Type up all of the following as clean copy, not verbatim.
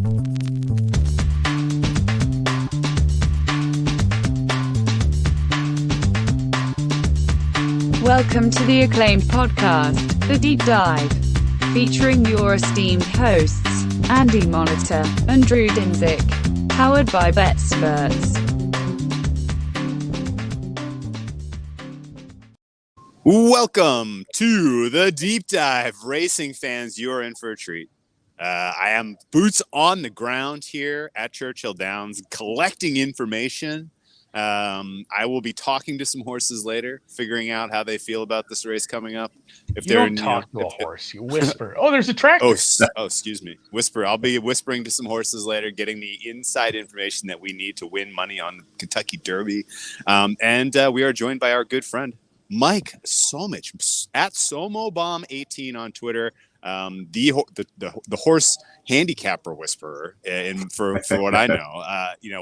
Welcome to the acclaimed podcast, The Deep Dive, featuring your esteemed hosts, Andy Monitor and Drew Dinzik, powered by BetSperts. Welcome to The Deep Dive. Racing fans, you're in for a treat. I am boots on the ground here at Churchill Downs, collecting information. I will be talking to some horses later, figuring out how they feel about this race coming up. If you don't talk to a horse, you whisper. Oh, there's a tractor. Oh, excuse me. Whisper. I'll be whispering to some horses later, getting the inside information that we need to win money on the Kentucky Derby. And we are joined by our good friend, Mike Somich, at SomoBomb18 on Twitter. The horse handicapper whisperer, and for what I know,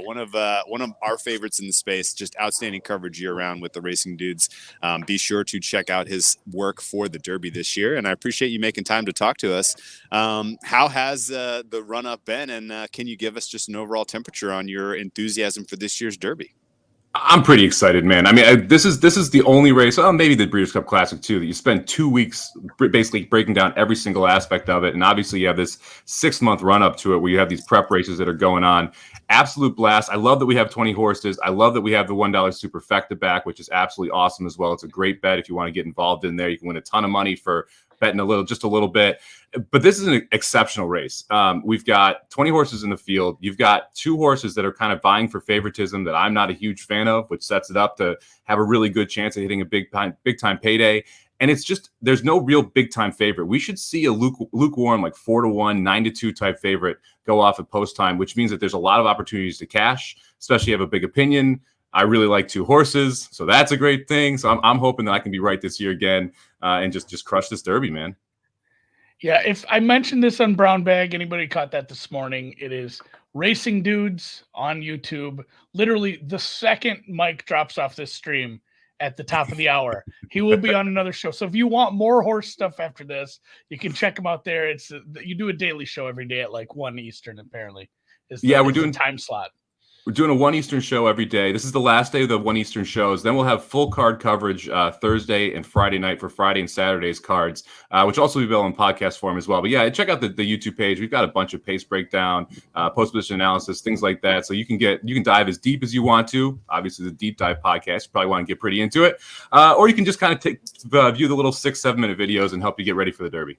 one of our favorites in the space. Just outstanding coverage year round with the racing dudes. Be sure to check out his work for the Derby this year, and I appreciate you making time to talk to us. How has the run up been, and can you give us just an overall temperature on your enthusiasm for this year's Derby? I'm pretty excited, man. I mean, this is the only race, maybe the Breeders' Cup Classic too, that you spend 2 weeks basically breaking down every single aspect of it. And obviously you have this 6-month run up to it where you have these prep races that are going on. Absolute blast. I love that we have 20 horses. I love that we have the $1 Superfecta back, which is absolutely awesome as well. It's a great bet if you want to get involved in there. You can win a ton of money for betting just a little bit. But this is an exceptional race. We've got 20 horses in the field. You've got 2 horses that are kind of vying for favoritism that I'm not a huge fan of, which sets it up to have a really good chance of hitting a big time payday. And it's just, there's no real big time favorite. We should see a lukewarm, like 4-1, 9-2 type favorite go off at post time, which means that there's a lot of opportunities to cash, especially if you have a big opinion. I really like 2 horses, so that's a great thing. So I'm hoping that I can be right this year again and just crush this Derby, man. Yeah, if I mentioned this on Brown Bag, anybody caught that this morning, it is Racing Dudes on YouTube. Literally the second Mike drops off this stream at the top of the hour, he will be on another show. So if you want more horse stuff after this, you can check him out there. You do a daily show every day at like 1 Eastern, apparently. We're doing time slot. We're doing a 1 Eastern show every day. This is the last day of the 1 Eastern shows. Then we'll have full card coverage Thursday and Friday night for Friday and Saturday's cards, which also will be available in podcast form as well. But yeah, check out the YouTube page. We've got a bunch of pace breakdown, post-position analysis, things like that. So you can dive as deep as you want to. Obviously, the deep dive podcast, you probably want to get pretty into it. Or you can just kind of view the little 6-7 minute videos and help you get ready for the Derby.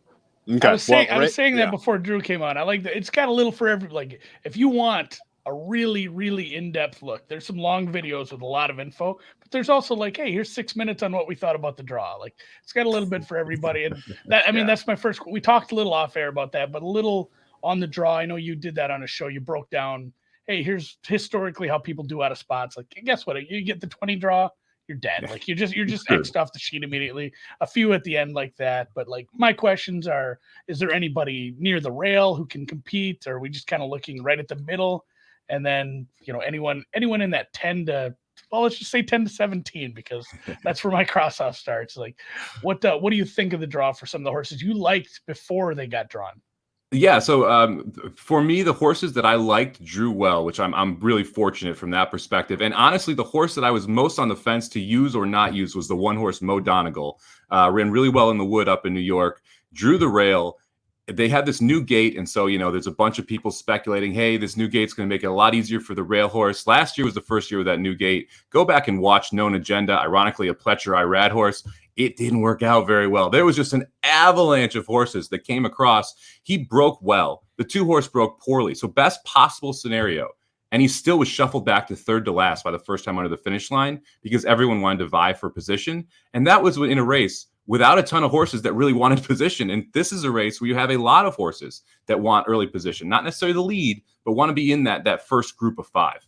Okay. I was saying that before Drew came on. I like that. It's got a little for every, like, if you want a really, really in-depth look. There's some long videos with a lot of info, but there's also like, hey, here's 6 minutes on what we thought about the draw. Like, it's got a little bit for everybody. And that, I mean, that's my first, we talked a little off air about that, but a little on the draw. I know you did that on a show. You broke down, hey, here's historically how people do out of spots. Like, guess what? You get the 20 draw, you're dead. Like, you're just X'd off the sheet immediately. A few at the end like that. But like, my questions are, is there anybody near the rail who can compete? Or are we just kind of looking right at the middle? And then, anyone in that 10 to, well, let's just say 10 to 17, because that's where my cross-off starts. Like, what do you think of the draw for some of the horses you liked before they got drawn? Yeah, so for me, the horses that I liked drew well, which I'm really fortunate from that perspective. And honestly, the horse that I was most on the fence to use or not use was the one horse Mo Donegal. Ran really well in the wood up in New York, drew the rail. They had this new gate, and so, there's a bunch of people speculating, hey, this new gate's going to make it a lot easier for the rail horse. Last year was the first year with that new gate. Go back and watch Known Agenda, ironically, a Pletcher Irad horse. It didn't work out very well. There was just an avalanche of horses that came across. He broke well. The 2-horse broke poorly. So best possible scenario. And he still was shuffled back to third to last by the first time under the finish line because everyone wanted to vie for position. And that was in a race without a ton of horses that really wanted position. And this is a race where you have a lot of horses that want early position, not necessarily the lead, but want to be in that first group of 5.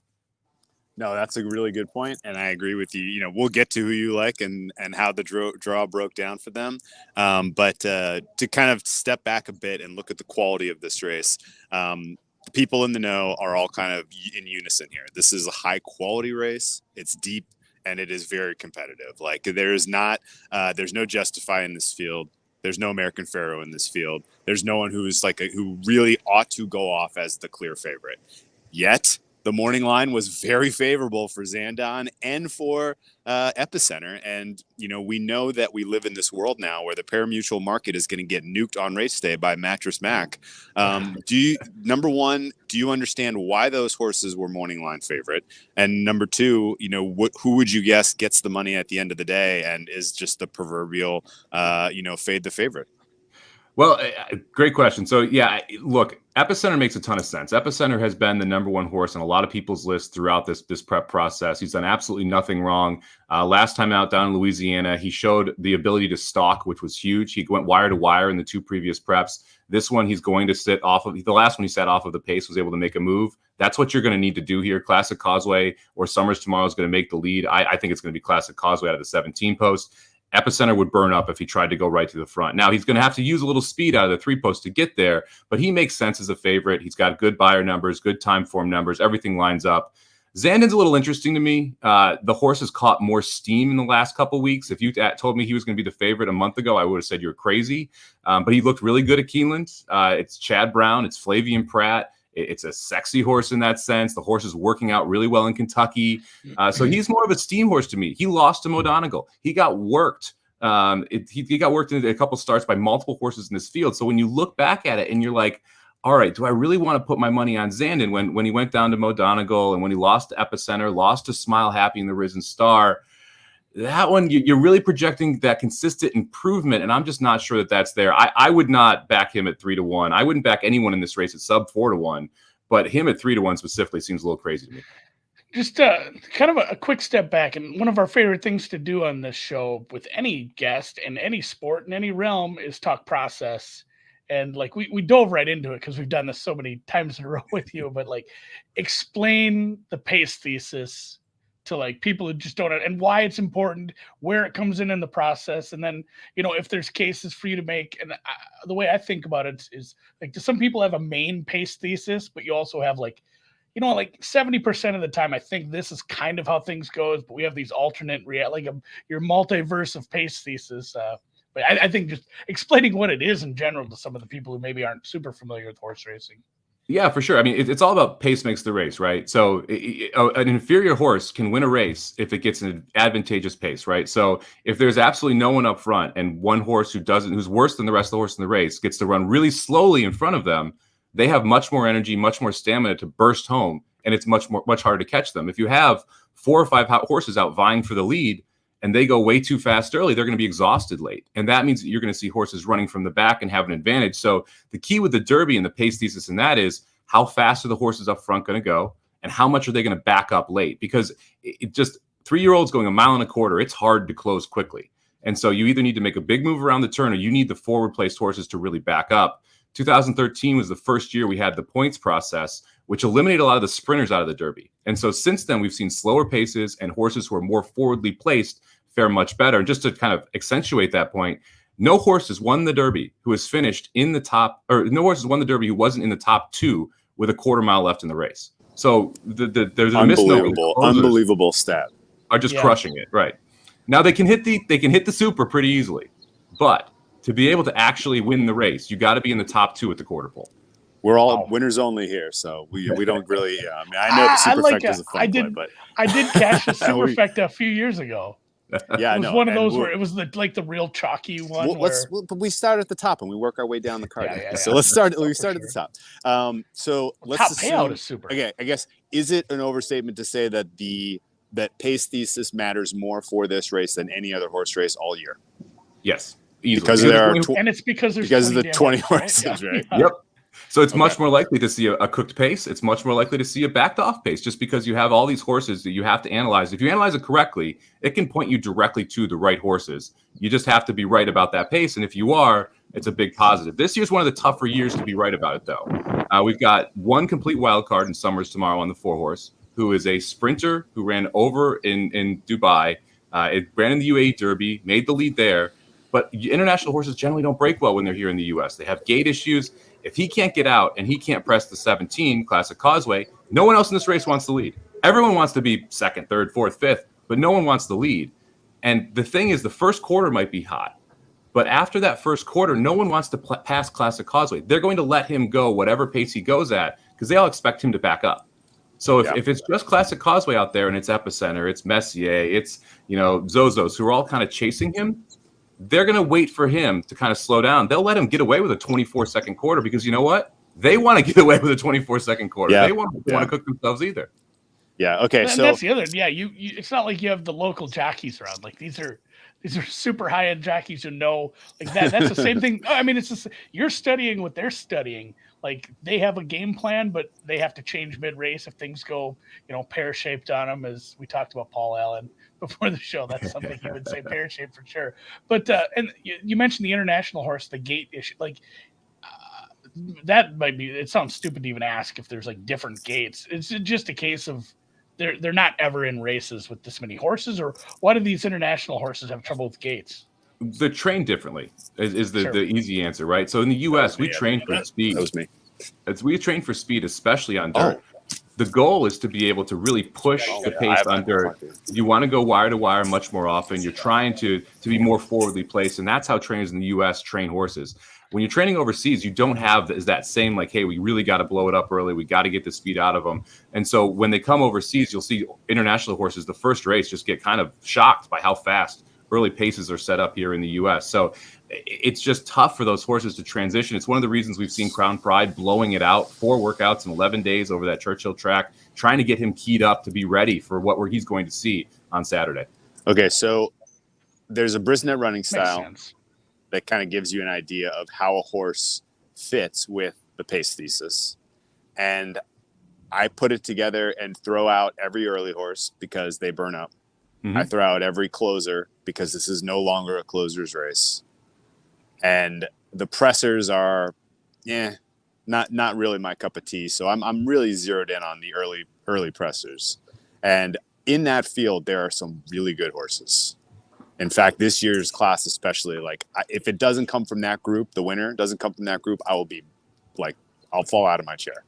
No, that's a really good point, and I agree with you. We'll get to who you like and how the draw broke down for them. But to kind of step back a bit and look at the quality of this race, the people in the know are all kind of in unison here. This is a high-quality race. It's deep, and it is very competitive. Like, there's no justifying this field. There's no American Pharaoh in this field. There's no one who's who really ought to go off as the clear favorite. Yet the morning line was very favorable for Zandon and for Epicenter. And, we know that we live in this world now where the parimutuel market is going to get nuked on race day by Mattress Mac. Number one, do you understand why those horses were morning line favorite? And number two, who would you guess gets the money at the end of the day and is just the proverbial, fade the favorite? Well, great question. So, yeah, look, Epicenter makes a ton of sense. Epicenter has been the number one horse on a lot of people's lists throughout this prep process. He's done absolutely nothing wrong. Last time out down in Louisiana, he showed the ability to stalk, which was huge. He went wire to wire in the 2 previous preps. This one, he's going to sit off of the last one. He sat off of the pace, was able to make a move. That's what you're going to need to do here. Classic Causeway or Summers Tomorrow is going to make the lead. I think it's going to be Classic Causeway out of the 17 post. Epicenter would burn up if he tried to go right to the front. Now, he's going to have to use a little speed out of the 3 post to get there, but he makes sense as a favorite. He's got good buyer numbers, good time form numbers. Everything lines up. Zandon's a little interesting to me. The horse has caught more steam in the last couple weeks. If you told me he was going to be the favorite a month ago, I would have said you're crazy. But he looked really good at Keeneland. It's Chad Brown. It's Flavian Pratt. It's a sexy horse in that sense. The horse is working out really well in Kentucky. So he's more of a steam horse to me. He lost to Modonegal. He got worked. He got worked in a couple starts by multiple horses in this field. So when you look back at it and you're like, all right, do I really want to put my money on Zandon when he went down to Modonegal and when he lost to Epicenter, lost to Smile Happy in the Risen Star? That one, you're really projecting that consistent improvement, and I'm just not sure that that's there. I would not back him at 3-1. I wouldn't back anyone in this race at sub 4-1, but him at 3-1 specifically seems a little crazy to me. Just kind of a quick step back, and one of our favorite things to do on this show with any guest in any sport in any realm is talk process. And we dove right into it because we've done this so many times in a row with you, but explain the pace thesis to people who just don't, and why it's important, where it comes in the process. And then, if there's cases for you to make. And the way I think about it is some people have a main pace thesis, but you also have 70% of the time, I think this is kind of how things goes, but we have these alternate your multiverse of pace thesis. But I think just explaining what it is in general to some of the people who maybe aren't super familiar with horse racing. Yeah, for sure. I mean, it's all about pace makes the race, right? So an inferior horse can win a race if it gets an advantageous pace, right? So if there's absolutely no one up front and one horse who's worse than the rest of the horse in the race gets to run really slowly in front of them, they have much more energy, much more stamina to burst home, and it's much harder to catch them. If you have 4 or 5 horses out vying for the lead and they go way too fast early, they're going to be exhausted late. And that means that you're going to see horses running from the back and have an advantage. So the key with the Derby and the pace thesis in that is how fast are the horses up front going to go and how much are they going to back up late? Because it just 3-year-olds going 1.25 miles, it's hard to close quickly. And so you either need to make a big move around the turn or you need the forward placed horses to really back up. 2013 was the first year we had the points process, which eliminated a lot of the sprinters out of the Derby. And so since then, we've seen slower paces and horses who are more forwardly placed fare much better. And just to kind of accentuate that point, no horse has won the Derby who has finished in the top, or no horse has won the Derby who wasn't in the top 2 with 1/4 mile left in the race. So there's a unbelievable stat. Are just crushing it, right? Now they can hit the Super pretty easily, but to be able to actually win the race, you got to be in the top 2 at the quarter pole. We're all winners only here, so we don't really. I know the Superfecta is a fun play, but I did catch the Superfecta a few years ago. Yeah, it was one of those where it was the real chalky one. But we start at the top and we work our way down the card. So let's start. We start at the top. So let's top assume, payout is super. Okay, I guess is it an overstatement to say that that pace thesis matters more for this race than any other horse race all year? Yes. Easily. Because there are and it's because of the 20 horses, right? Yeah. Yep. So it's much more likely to see a cooked pace. It's much more likely to see a backed off pace just because you have all these horses that you have to analyze. If you analyze it correctly, it can point you directly to the right horses. You just have to be right about that pace. And if you are, it's a big positive. This year's one of the tougher years to be right about it, though. We've got one complete wild card in Summers Tomorrow on the 4-horse, who is a sprinter who ran over in Dubai. It ran in the UAE Derby, made the lead there. But international horses generally don't break well when they're here in the U.S. They have gait issues. If he can't get out and he can't press the 17 Classic Causeway, no one else in this race wants the lead. Everyone wants to be 2nd, 3rd, 4th, 5th, but no one wants the lead. And the thing is, the first quarter might be hot, But after that first quarter, no one wants to pass Classic Causeway. They're going to let him go whatever pace he goes at because they all expect him to back up. So if it's just Classic Causeway out there and it's Epicenter, it's Messier, it's Zozos who are all kind of chasing him, they're going to wait for him to kind of slow down. They'll let him get away with a 24-second quarter because you know what? They want to get away with a 24-second quarter. They want to cook themselves either. Yeah. Okay. And so that's the other. Yeah. You. It's not like you have the local jockeys around. Like these are super high end jockeys who know like that. That's the same thing. I mean, it's just you're studying what they're studying. Like they have a game plan, but they have to change mid race if things go, pear shaped on them. As we talked about Paul Allen before the show, that's something he would say pear shaped for sure. But and you mentioned the international horse, the gate issue, like. That might be. It sounds stupid to even ask if there's like different gates. It's just a case of they're not ever in races with this many horses, or why do these international horses have trouble with gates? They're trained differently. Is the easy answer, right? So in the U.S., we train for speed. That was me. We train for speed, especially on dirt. The goal is to be able to really push the pace on dirt. You want to go wire to wire much more often. You're trying to be more forwardly placed, and that's how trainers in the U.S. train horses. When you're training overseas, you don't have that same like, hey, we really got to blow it up early. We got to get the speed out of them. And so when they come overseas, you'll see international horses, the first race, just get kind of shocked by how fast early paces are set up here in the U.S. So it's just tough for those horses to transition. It's one of the reasons we've seen Crown Pride blowing it out 4 workouts in 11 days over that Churchill track, trying to get him keyed up to be ready for what he's going to see on Saturday. Okay, so there's a Brisnet running style that kind of gives you an idea of how a horse fits with the pace thesis. And I put it together and throw out every early horse because they burn up. I throw out every closer because this is no longer a closer's race. And the pressers are, not really my cup of tea. So I'm really zeroed in on the early pressers. And in that field, there are some really good horses. In fact, this year's class, especially, like if it doesn't come from that group, the winner doesn't come from that group, I will be like, I'll fall out of my chair.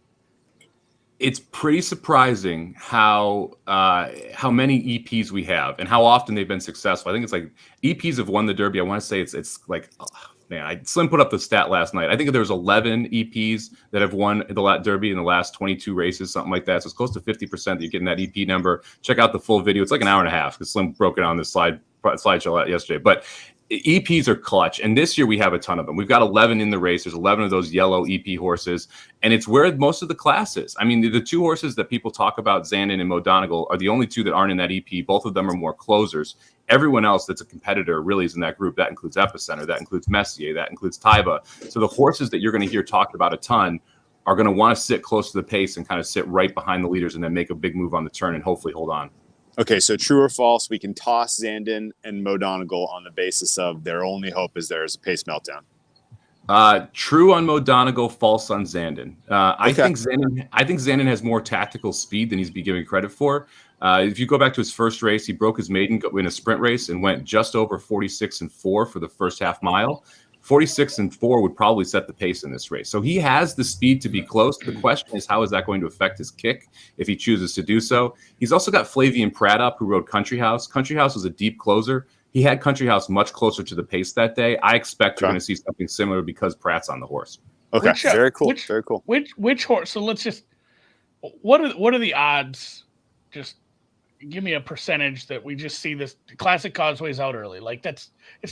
It's pretty surprising how many EPs we have and how often they've been successful. I think it's like EPs have won the Derby. I want to say it's like, Slim put up the stat last night. I think there's 11 EPs that have won the Derby in the last 22 races, something like that. So it's close to 50% that you're getting that EP number. Check out the full video. It's like an hour and a half because Slim broke it on this slideshow yesterday. But EPs are clutch, and this year we have a ton of them. We've got 11 in the race. There's 11 of those yellow EP horses, and it's where most of the class is. I mean, the 2 horses that people talk about, Zandon and Mo Donegal, are the only 2 that aren't in that EP. Both of them are more closers. Everyone else that's a competitor really is in that group. That includes Epicenter, that includes Messier, that includes Taiba. So the horses that you're going to hear talked about a ton are going to want to sit close to the pace and kind of sit right behind the leaders and then make a big move on the turn and hopefully hold on. Okay, so true or false, we can toss Zandon and Mo Donegal on the basis of their only hope is there is a pace meltdown. True on Mo Donegal, false on Zandon. I think Zandon has more tactical speed than he's been given credit for. If you go back to his first race, he broke his maiden in a sprint race and went just over 46-4 for the first half mile. 46-4 would probably set the pace in this race. So he has the speed to be close. The question is, how is that going to affect his kick if he chooses to do so? He's also got Flavian Pratt up, who rode Country House. Country House was a deep closer. He had Country House much closer to the pace that day. I expect you're going to see something similar because Pratt's on the horse. Okay, very cool. Very cool. Which horse? So let's just what are the odds? Just give me a percentage that we just see this Classic Causeway's out early. Like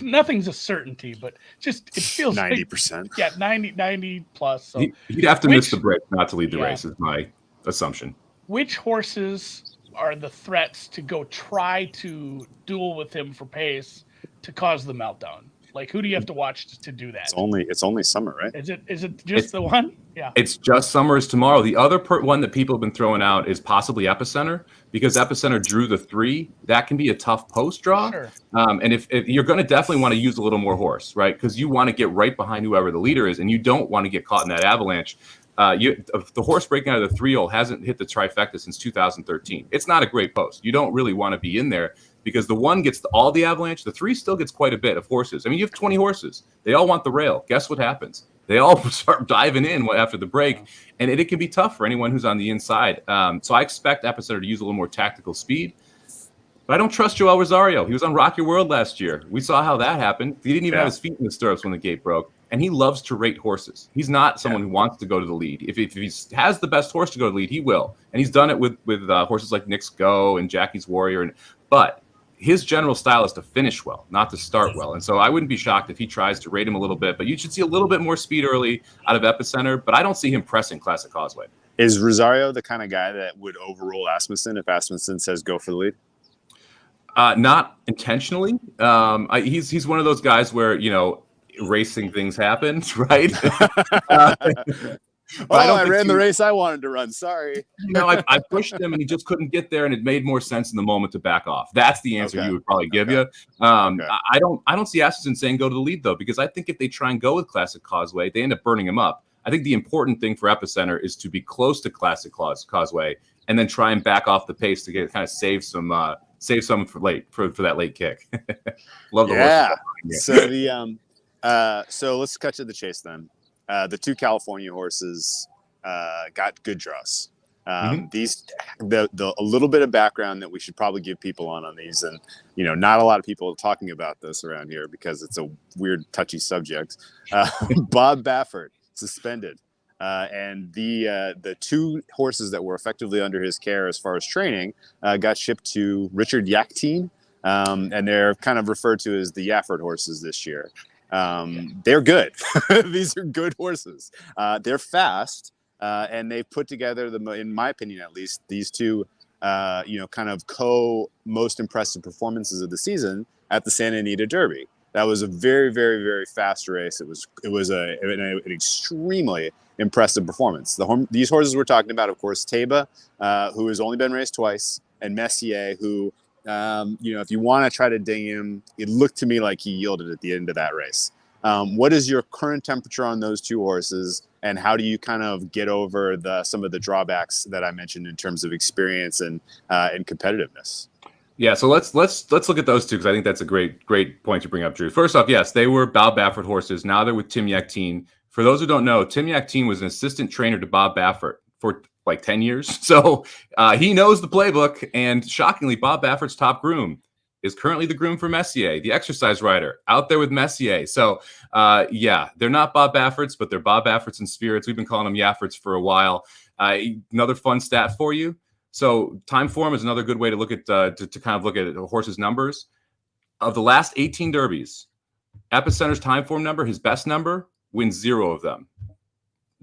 nothing's a certainty, but just it feels 90%. Like, 90 plus. So he'd have to miss the break not to lead the race is my assumption. Which horses are the threats to go try to duel with him for pace to cause the meltdown? Like, who do you have to watch to do that? It's only Summer, right? Is it just the one? Yeah. It's just Summer is tomorrow. The other one that people have been throwing out is possibly Epicenter because Epicenter drew the 3. That can be a tough post draw. Sure. And if you're going to definitely want to use a little more horse, right? Because you want to get right behind whoever the leader is, and you don't want to get caught in that avalanche. The horse breaking out of the 3-0 hasn't hit the trifecta since 2013. It's not a great post. You don't really want to be in there because the 1 gets all the avalanche. The 3 still gets quite a bit of horses. I mean, you have 20 horses. They all want the rail. Guess what happens? They all start diving in after the break, and it can be tough for anyone who's on the inside. So I expect Epicenter to use a little more tactical speed. But I don't trust Joel Rosario. He was on Rock Your World last year. We saw how that happened. He didn't even have his feet in the stirrups when the gate broke. And he loves to rate horses. He's not someone who wants to go to the lead. If he has the best horse to go to the lead, he will. And he's done it with horses like Nick's Go and Jackie's Warrior. But his general style is to finish well, not to start well. And so I wouldn't be shocked if he tries to rate him a little bit. But you should see a little bit more speed early out of Epicenter. But I don't see him pressing Classic Causeway. Is Rosario the kind of guy that would overrule Asmussen if Asmussen says go for the lead? Not intentionally. He's one of those guys where, racing things happen, right? I ran the race I wanted to run. Sorry. I pushed him and he just couldn't get there, and it made more sense in the moment to back off. That's the answer he would probably give you. I don't see Asmussen saying go to the lead, though, because I think if they try and go with Classic Causeway, they end up burning him up. I think the important thing for Epicenter is to be close to Classic Causeway and then try and back off the pace to get kind of save some for that late kick. Love the horse. So let's cut to the chase then. The two California horses got good draws. A little bit of background that we should probably give people on these, and not a lot of people are talking about this around here because it's a weird, touchy subject. Bob Baffert suspended, and the two horses that were effectively under his care as far as training got shipped to Richard Yaktin, and they're kind of referred to as the Yafford horses this year. They're good. These are good horses. They're fast, and they've put together in my opinion, at least, these two, kind of most impressive performances of the season at the Santa Anita Derby. That was a very, very, very fast race. It was an extremely impressive performance. These horses we're talking about, of course, Teba, who has only been raced twice, and Messier, who, if you want to try to ding him, it looked to me like he yielded at the end of that race. What is your current temperature on those two horses, and how do you kind of get over some of the drawbacks that I mentioned in terms of experience and competitiveness? Yeah, so let's look at those two, because I think that's a great point to bring up, Drew. First off, yes, they were Bob Baffert horses. Now they're with Tim Yaktin. For those who don't know, Tim Yaktin was an assistant trainer to Bob Baffert for like 10 years. So he knows the playbook. And shockingly, Bob Baffert's top groom is currently the groom for Messier, the exercise rider, out there with Messier. So they're not Bob Baffert's, but they're Bob Baffert's in spirits. We've been calling them Yaffert's for a while. Another fun stat for you. So time form is another good way to look at to kind of look at a horse's numbers. Of the last 18 derbies, Epicenter's time form number, his best number, wins 0 of them.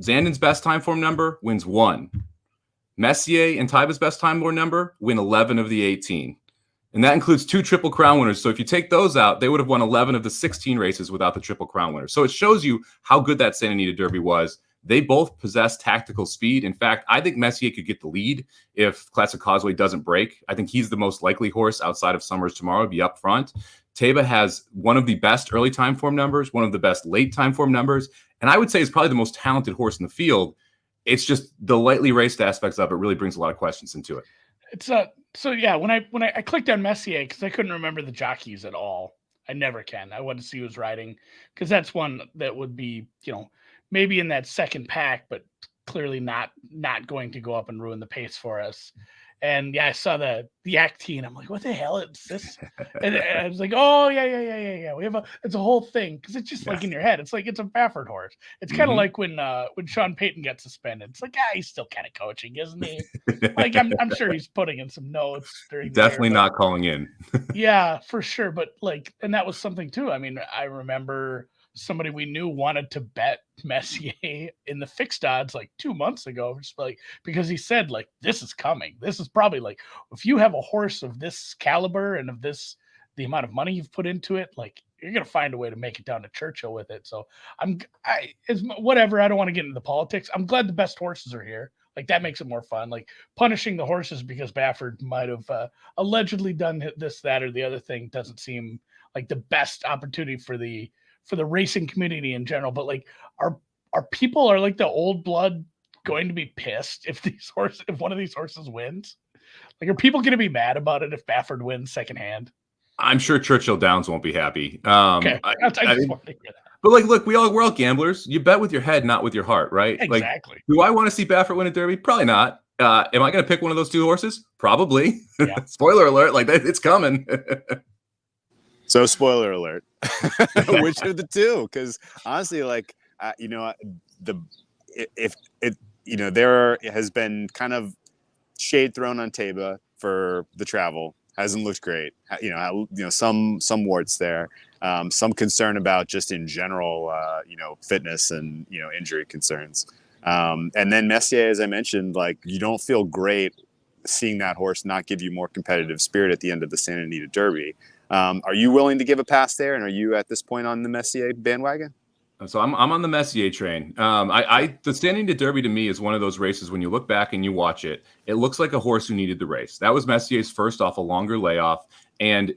Zandon's best time form number wins 1. Messier and Tyba's best time form number win 11 of the 18. And that includes 2 Triple Crown winners. So if you take those out, they would have won 11 of the 16 races without the Triple Crown winners. So it shows you how good that Santa Anita Derby was. They both possess tactical speed. In fact, I think Messier could get the lead if Classic Causeway doesn't break. I think he's the most likely horse outside of Summers tomorrow to be up front. Teba has one of the best early time form numbers, one of the best late time form numbers, and I would say is probably the most talented horse in the field. It's just the lightly raced aspects of it really brings a lot of questions into it. It's when I clicked on Messier, because I couldn't remember the jockeys at all. I never can. I wanted to see who was riding, because that's one that would be, maybe in that second pack, but clearly not going to go up and ruin the pace for us. And I saw the Yaktin. I'm like, what the hell is this? And I was like, oh yeah. It's a whole thing, because it's just like in your head. It's like it's a Baffert horse. It's kind of like when Sean Payton gets suspended. It's like he's still kind of coaching, isn't he? Like I'm sure he's putting in some notes during. Definitely not calling in. Yeah, for sure. But and that was something too. I mean, I remember somebody we knew wanted to bet Messier in the fixed odds 2 months ago, just because he said this is coming. This is probably if you have a horse of this caliber and of the amount of money you've put into it, you're gonna find a way to make it down to Churchill with it. So it's whatever. I don't want to get into the politics. I'm glad the best horses are here. That makes it more fun. Punishing the horses because Baffert might have allegedly done this, that, or the other thing doesn't seem like the best opportunity for the racing community in general. But are people the old blood going to be pissed if one of these horses wins? Are people going to be mad about it if Baffert wins secondhand? I'm sure Churchill Downs won't be happy. Okay. I just wanted to hear that. But look, we're all gamblers. You bet with your head, not with your heart, right? Exactly. Do I want to see Baffert win a Derby? Probably not. Am I going to pick one of those two horses? Probably. Yeah. Spoiler alert, like it's coming. So spoiler alert. Which of the two? Because honestly, like, there has been kind of shade thrown on Taba for the travel. Hasn't looked great. Some warts there. Some concern about just in general, fitness and, injury concerns. And then Messier, as I mentioned, like, you don't feel great seeing that horse not give you more competitive spirit at the end of the Santa Anita Derby. Are you willing to give a pass there? And are you at this point on the Messier bandwagon? So I'm on the Messier train. The Santa Anita Derby to me is one of those races when you look back and you watch it, it looks like a horse who needed the race. That was Messier's first off a longer layoff. And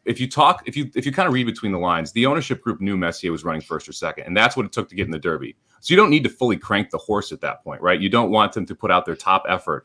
if you kind of read between the lines, the ownership group knew Messier was running first or second, and that's what it took to get in the Derby. So you don't need to fully crank the horse at that point, right? You don't want them to put out their top effort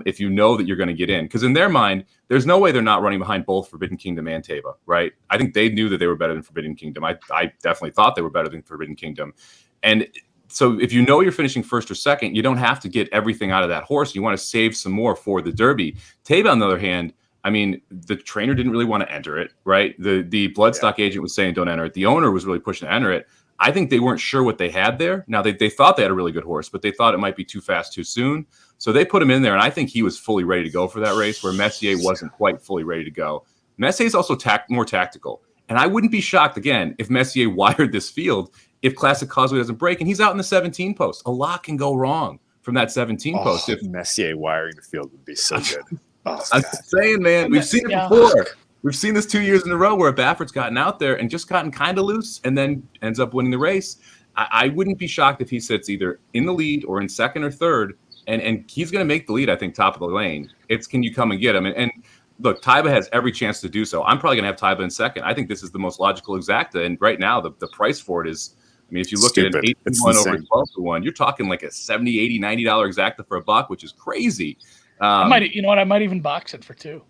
if you know that you're going to get in. Because in their mind, there's no way they're not running behind both Forbidden Kingdom and Taba, right? I think they knew that they were better than Forbidden Kingdom. I definitely thought they were better than Forbidden Kingdom. And so if you know you're finishing first or second, you don't have to get everything out of that horse. You want to save some more for the Derby. Taba, on the other hand, I mean, the trainer didn't really want to enter it, right? The bloodstock agent was saying don't enter it. The owner was really pushing to enter it. I think they weren't sure what they had there. Now, they thought they had a really good horse, but they thought it might be too fast too soon. So they put him in there, and I think he was fully ready to go for that race, where Messier wasn't quite fully ready to go. Messier is also more tactical. And I wouldn't be shocked, again, if Messier wired this field if Classic Causeway doesn't break, and he's out in the 17 post. A lot can go wrong from that 17 post. If Messier wiring the field would be so good. I'm saying, man, we've seen it before. We've seen this 2 years in a row where Baffert's gotten out there and just gotten kind of loose and then ends up winning the race. I wouldn't be shocked if he sits either in the lead or in second or third, and he's going to make the lead, I think, top of the lane. It's can you come and get him? And look, Taiba has every chance to do so. I'm probably going to have Taiba in second. I think this is the most logical exacta, and right now the price for it is, I mean, if you look at an 8-1 over 12-1, you're talking like a $70, $80, $90 exacta for a buck, which is crazy. I might even box it for $2.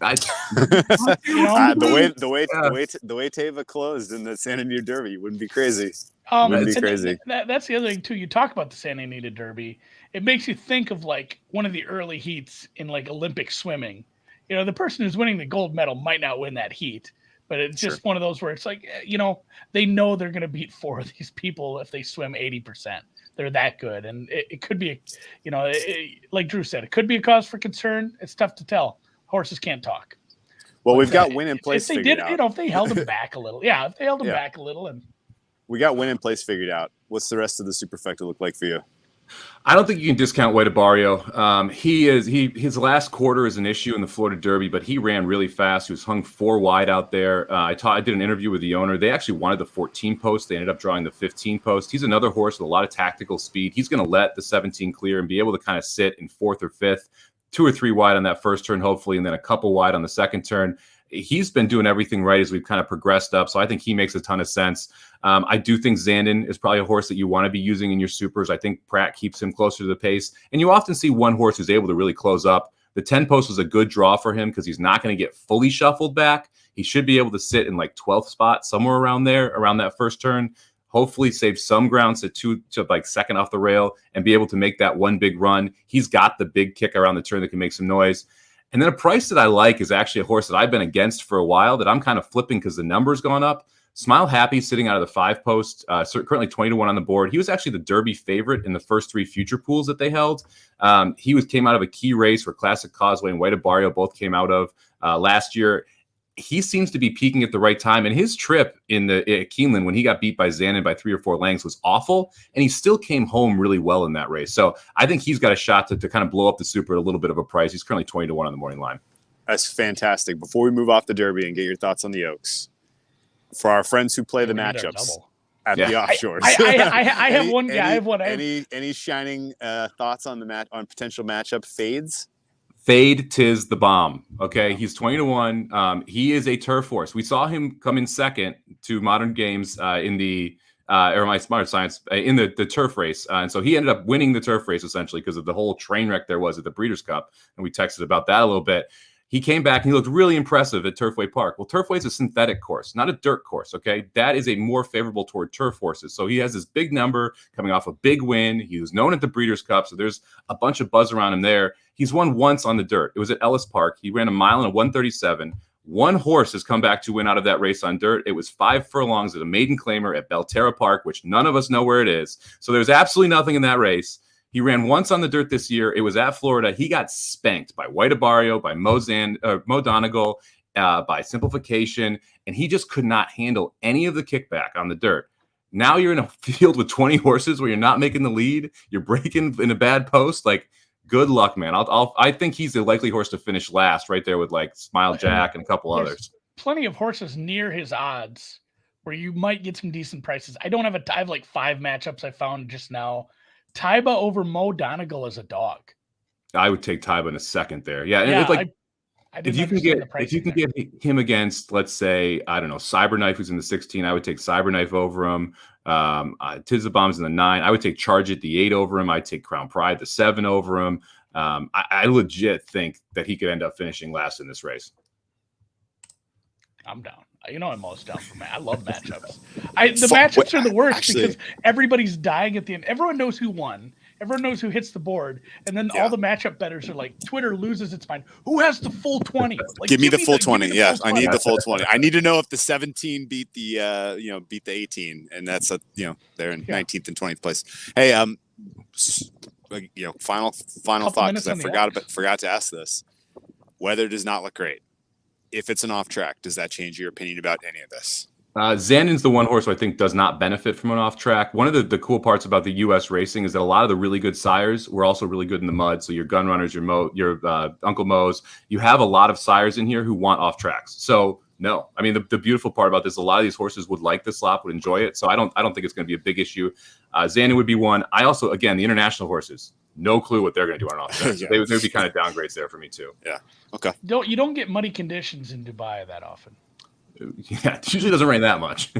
The way Tava closed in the Santa Anita Derby wouldn't be crazy. That's the other thing too. You talk about the Santa Anita Derby. It makes you think of like one of the early heats in like Olympic swimming. The person who's winning the gold medal might not win that heat, but it's just one of those where it's like, they know they're going to beat 4 of these people if they swim 80%. They're that good, and it could be, like Drew said, it could be a cause for concern. It's tough to tell. Horses can't talk. Well, we've got win in place figured out. If they held him back a little. Yeah, if they held him back a little. And we got win in place figured out. What's the rest of the Superfecta look like for you? I don't think you can discount Way to Barrio. His last quarter is an issue in the Florida Derby, but he ran really fast. He was hung 4 wide out there. I did an interview with the owner. They actually wanted the 14 post. They ended up drawing the 15 post. He's another horse with a lot of tactical speed. He's going to let the 17 clear and be able to kind of sit in 4th or 5th, 2 or 3 wide on that first turn, hopefully, and then a couple wide on the second turn. He's been doing everything right as we've kind of progressed up, so I think he makes a ton of sense. I do think Zandon is probably a horse that you want to be using in your supers. I think Pratt keeps him closer to the pace, and you often see one horse who's able to really close up. The 10 post was a good draw for him because he's not going to get fully shuffled back. He should be able to sit in like 12th spot, somewhere around there, around that first turn. Hopefully save some grounds to like second off the rail and be able to make that one big run. He's got the big kick around the turn that can make some noise. And then a price that I like is actually a horse that I've been against for a while that I'm kind of flipping because the number's gone up. Smile Happy sitting out of the 5 post, currently 20-1 on the board. He was actually the Derby favorite in the first 3 future pools that they held. He came out of a key race where Classic Causeway and Way to Barrio both came out of last year. He seems to be peaking at the right time. And his trip in Keeneland when he got beat by Zandon by 3 or 4 lengths was awful. And he still came home really well in that race. So I think he's got a shot to kind of blow up the Super at a little bit of a price. He's currently 20-1 on the morning line. That's fantastic. Before we move off the Derby and get your thoughts on the Oaks, for our friends who play the matchups at the offshores, I have one guy. I have one. Any shining thoughts on on potential matchup fades? Fade Tiz the Bomb. Okay, he's 20-1. He is a turf horse. We saw him come in second to Modern Games in the or my Smart Science in the turf race, and so he ended up winning the turf race essentially because of the whole train wreck there was at the Breeders' Cup, and we texted about that a little bit. He came back and he looked really impressive at Turfway Park. Well, Turfway is a synthetic course, not a dirt course, okay? That is a more favorable toward turf horses. So he has this big number coming off a big win. He was known at the Breeders' Cup, so there's a bunch of buzz around him there. He's won once on the dirt. It was at Ellis Park. He ran a mile and a 1:37. One horse has come back to win out of that race on dirt. It was 5 furlongs at a maiden claimer at Belterra Park, which none of us know where it is. So there's absolutely nothing in that race. He ran once on the dirt this year. It was at Florida. He got spanked by White Abarrio, by Mo Donegal, by Simplification, and he just could not handle any of the kickback on the dirt. Now you're in a field with 20 horses where you're not making the lead. You're breaking in a bad post. Like, good luck, man. I think he's the likely horse to finish last, right there with like Smile Jack and a couple others. Plenty of horses near his odds where you might get some decent prices. I have like 5 matchups I found just now. Taiba over Mo Donegal as a dog. I would take Taiba in a second there. Yeah, if you can get him against, let's say, I don't know, Cyberknife, who's in the 16, I would take Cyberknife over him. Tizabomb's in the 9. I would take Charge It the 8 over him. I'd take Crown Pride the 7 over him. I legit think that he could end up finishing last in this race. I'm down. I'm always down for I love matchups. The matchups are the worst because everybody's dying at the end. Everyone knows who won. Everyone knows who hits the board. And then all the matchup bettors are like, Twitter loses its mind. Who has the full 20? Like, give me the full 20. Yeah, I need the full 20. I need to know if the 17 beat the 18. And that's, they're in 19th and 20th place. Hey, final thought, because I forgot to ask this. Weather does not look great. If it's an off track, does that change your opinion about any of this? Zandon's the one horse who I think does not benefit from an off track. One of the cool parts about the U.S. racing is that a lot of the really good sires were also really good in the mud. So your Gun Runners, your Uncle Mo's, you have a lot of sires in here who want off tracks. So no, I mean the beautiful part about this, a lot of these horses would like the slop, would enjoy it. So I don't think it's going to be a big issue. Zandon would be one. I also, again, the international horses, no clue what they're going to do on an off track. So they would be kind of downgrades there for me too. Yeah. Okay. You don't get muddy conditions in Dubai that often. Yeah, it usually doesn't rain that much.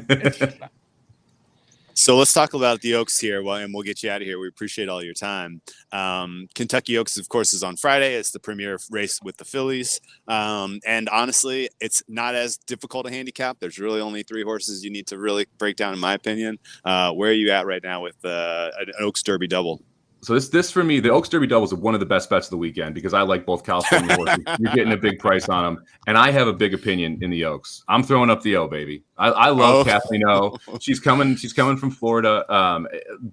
So let's talk about the Oaks here, and we'll get you out of here. We appreciate all your time. Kentucky Oaks, of course, is on Friday. It's the premier race with the fillies. And honestly, it's not as difficult a handicap. There's really only 3 horses you need to really break down, in my opinion. Where are you at right now with an Oaks Derby double? So this for me, the Oaks Derby doubles are one of the best bets of the weekend because I like both California horses. You're getting a big price on them, and I have a big opinion in the Oaks. I'm throwing up the O, baby. I love Kathleen O. She's coming from Florida.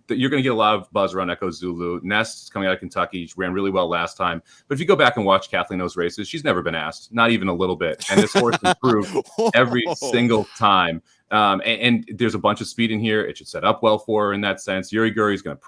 You're going to get a lot of buzz around Echo Zulu. Nest coming out of Kentucky. She ran really well last time. But if you go back and watch Kathleen O's races, she's never been asked, not even a little bit. And this horse improved every single time. And there's a bunch of speed in here. It should set up well for her in that sense. Yuri Guri's going to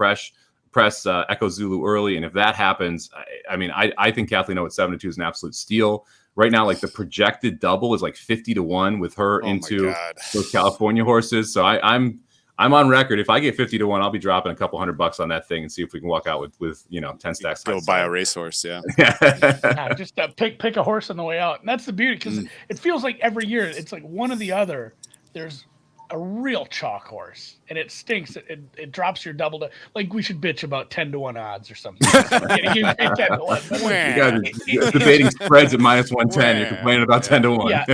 press Echo Zulu early, and if that happens, I think Kathleen O at 7-2 is an absolute steal. Right now, like the projected double is like 50-1 with her into those California horses. So I'm on record. If I get 50-1, I'll be dropping a couple $100 on that thing and see if we can walk out with 10 stacks. Go buy a racehorse, yeah. Just pick a horse on the way out, and that's the beauty because it feels like every year it's like one or the other. There's a real chalk horse, and it stinks. It drops your double to like we should bitch about 10-1 odds or something. You guys debating spreads at -110. You're complaining about 10-1. Yeah,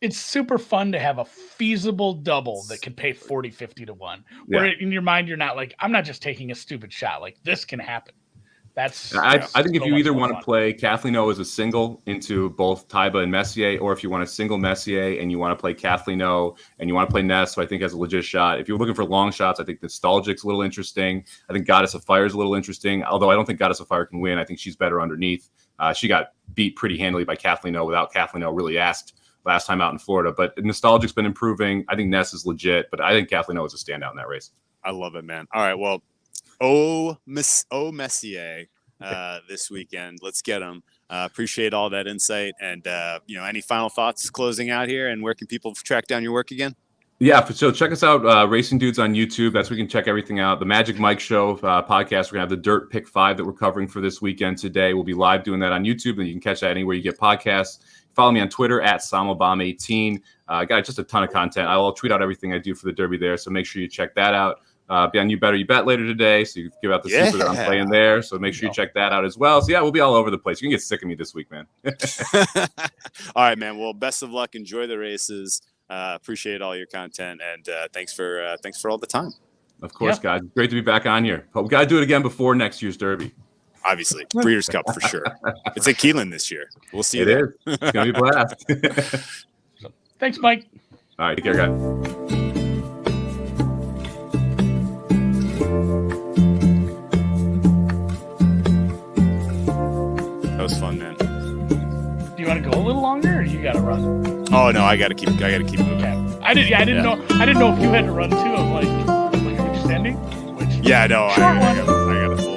it's super fun to have a feasible double that can pay 40-50-1. Where in your mind you're not like, I'm not just taking a stupid shot. Like this can happen. I think if you either want to play Kathleen O as a single into both Taiba and Messier, or if you want a single Messier and you want to play Kathleen O and you want to play Ness, so I think has a legit shot. If you're looking for long shots, I think Nostalgic's a little interesting. I think Goddess of Fire is a little interesting, although I don't think Goddess of Fire can win. I think she's better underneath. She got beat pretty handily by Kathleen O without Kathleen O really asked last time out in Florida. But Nostalgic's been improving. I think Ness is legit, but I think Kathleen O is a standout in that race. I love it, man. All right, well, Messier this weekend. Let's get him. Appreciate all that insight. And, any final thoughts closing out here? And where can people track down your work again? Yeah, so check us out, Racing Dudes on YouTube. That's where you can check everything out. The Magic Mike Show podcast. We're going to have the Dirt Pick 5 that we're covering for this weekend today. We'll be live doing that on YouTube, and you can catch that anywhere you get podcasts. Follow me on Twitter at Samobomb18. I got just a ton of content. I'll tweet out everything I do for the Derby there, so make sure you check that out. be on You Better You Bet later today. So you can give out the super that I'm playing there. So make sure you check that out as well. So yeah, we'll be all over the place. You can get sick of me this week, man. All right, man. Well, best of luck. Enjoy the races. Appreciate all your content, and thanks for all the time. Of course, guys. Great to be back on here. But we got to do it again before next year's Derby. Obviously, Breeders' Cup for sure. It's at Keelan this year. We'll see you there. It's going to be a blast. Thanks, Mike. All right, take care, guys. That was fun, man. Do you want to go a little longer, or you got to run? Oh no, I got to keep moving. Okay. I didn't know. I didn't know if you had to run too. I'm like, are you extending? Yeah, no, I got to.